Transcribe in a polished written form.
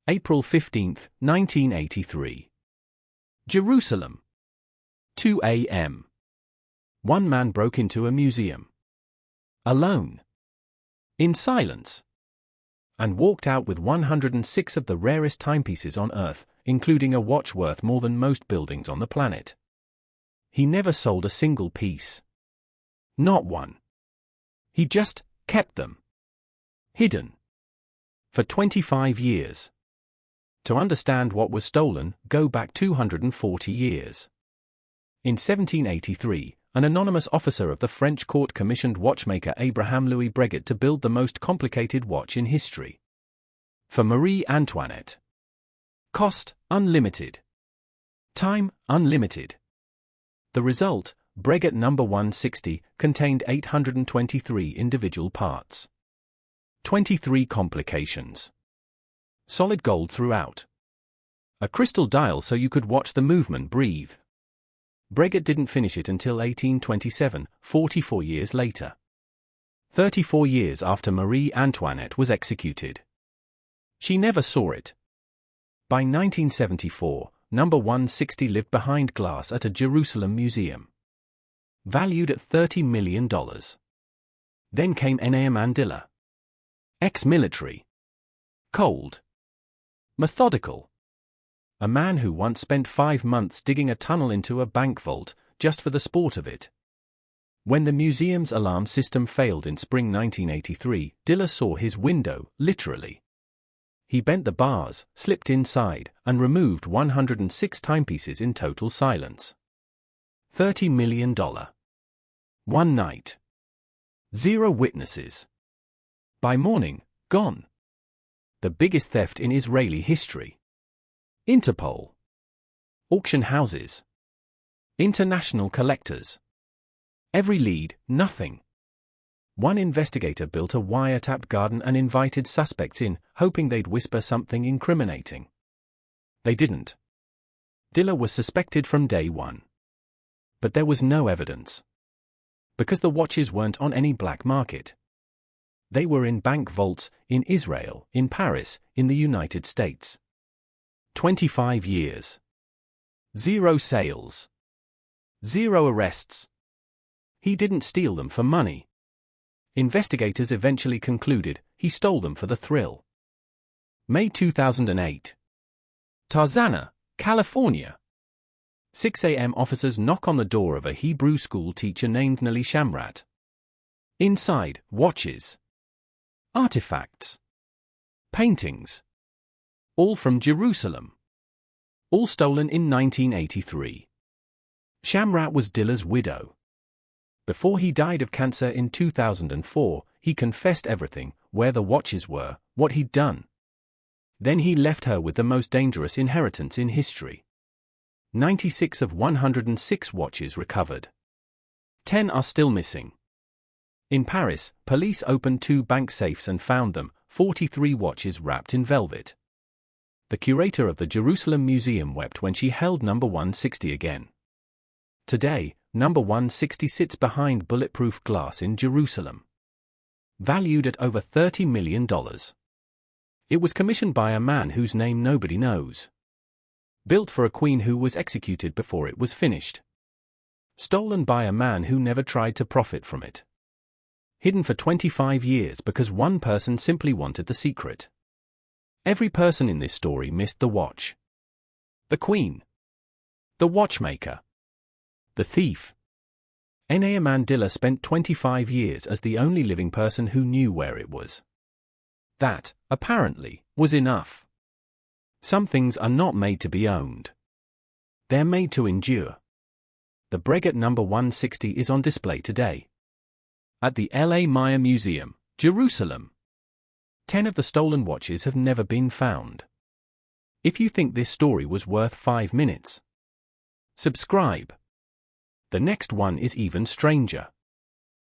April 15, 1983. Jerusalem. 2 a.m. One man broke into a museum. Alone. In silence. And walked out with 106 of the rarest timepieces on Earth, including a watch worth more than most buildings on the planet. He never sold a single piece. Not one. He just kept them. Hidden. For 25 years. To understand what was stolen, go back 240 years. In 1783, an anonymous officer of the French court commissioned watchmaker Abraham Louis Breguet to build the most complicated watch in history. For Marie Antoinette. Cost, unlimited. Time, unlimited. The result, Breguet No. 160, contained 823 individual parts. 23 complications. Solid gold throughout. A crystal dial so you could watch the movement breathe. Breguet didn't finish it until 1827, 44 years later. 34 years after Marie Antoinette was executed. She never saw it. By 1974, No. 160 lived behind glass at a Jerusalem museum. Valued at $30 million. Then came Diller. Ex-military. Cold. Methodical. A man who once spent 5 months digging a tunnel into a bank vault, just for the sport of it. When the museum's alarm system failed in spring 1983, Diller saw his window, literally. He bent the bars, slipped inside, and removed 106 timepieces in total silence. $30 million. One night. 0 witnesses. By morning, gone. The biggest theft in Israeli history. Interpol. Auction houses. International collectors. Every lead, nothing. One investigator built a wiretapped garden and invited suspects in, hoping they'd whisper something incriminating. They didn't. Diller was suspected from day one. But there was no evidence. Because the watches weren't on any black market. They were in bank vaults, in Israel, in Paris, in the United States. 25 years. 0 sales. 0 arrests. He didn't steal them for money. Investigators eventually concluded he stole them for the thrill. May 2008. Tarzana, California. 6 a.m. Officers knock on the door of a Hebrew school teacher named Nelly Shamrat. Inside, watches. Artifacts. Paintings. All from Jerusalem. All stolen in 1983. Shamrat was Diller's widow. Before he died of cancer in 2004, he confessed everything, where the watches were, what he'd done. Then he left her with the most dangerous inheritance in history. 96 of 106 watches recovered. 10 are still missing. In Paris, police opened 2 bank safes and found them, 43 watches wrapped in velvet. The curator of the Jerusalem Museum wept when she held No. 160 again. Today, No. 160 sits behind bulletproof glass in Jerusalem. Valued at over $30 million. It was commissioned by a man whose name nobody knows. Built for a queen who was executed before it was finished. Stolen by a man who never tried to profit from it. Hidden for 25 years because one person simply wanted the secret. Every person in this story missed the watch. The queen. The watchmaker. The thief. Diller spent 25 years as the only living person who knew where it was. That, apparently, was enough. Some things are not made to be owned. They're made to endure. The Breguet No. 160 is on display today. At the L.A. Maya Museum, Jerusalem. 10 of the stolen watches have never been found. If you think this story was worth 5 minutes, subscribe. The next one is even stranger.